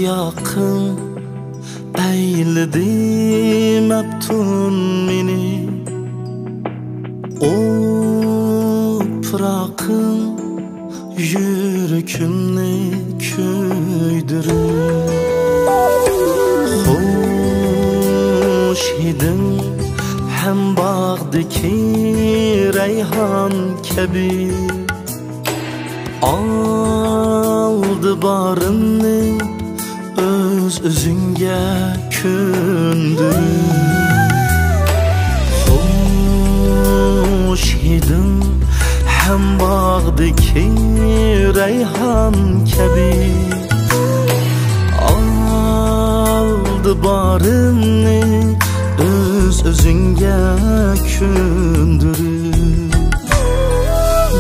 yakın eyledim heptun meni. O bırakın yürükümni köydürür. Hoş idin hem bağdaki reyhan kebi. Aldı barını özünge kündür. Hoş idin hem bağdaki reyhan kebi. Aldı barını özünge kündürür.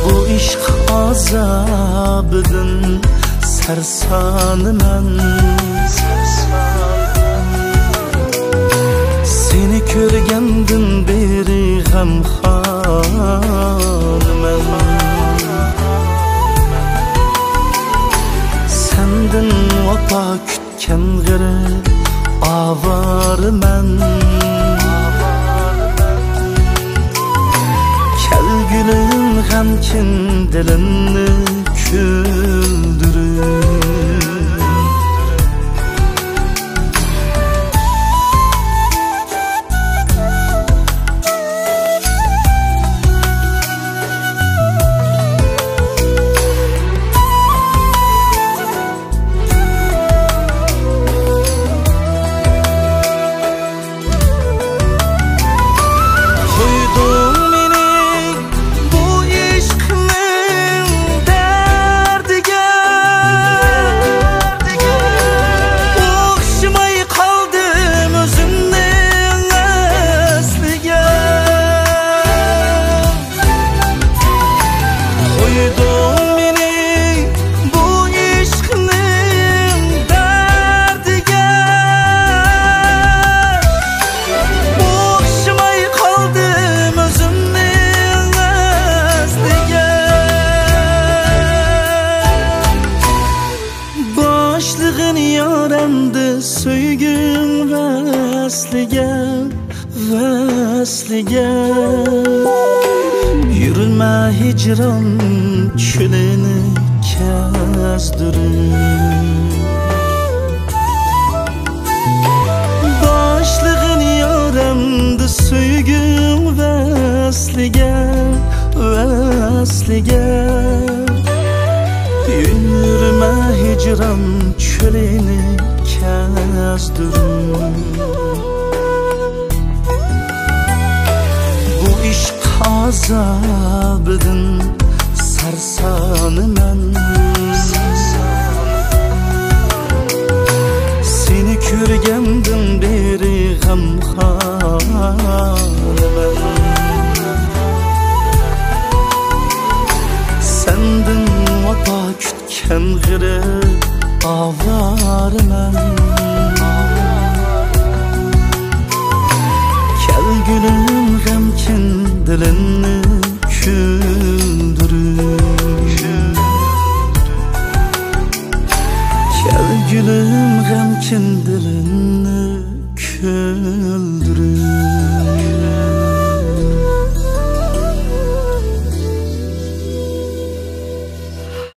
Bu işq azabıdın sersanıman. Seni körgendin beri gamxanıman. Sendin vapa kütken gire avarıman. Kel gülün gamkin dilini küldürür. Başlığın yaramdı söygün veslige. Yürüme hicran çöleni kezdürür. Başlığın yaramdı söygün veslige. Yürüme hicran çöleni kezdürür. Bu işq azabıdın sersanıman. Seni körgendim beri gamxanıman. Sendin vapa kütken gire avarıman. Kel gülüm gamkin dilini küldürür. Kel gülüm gamkin dilini küldürür.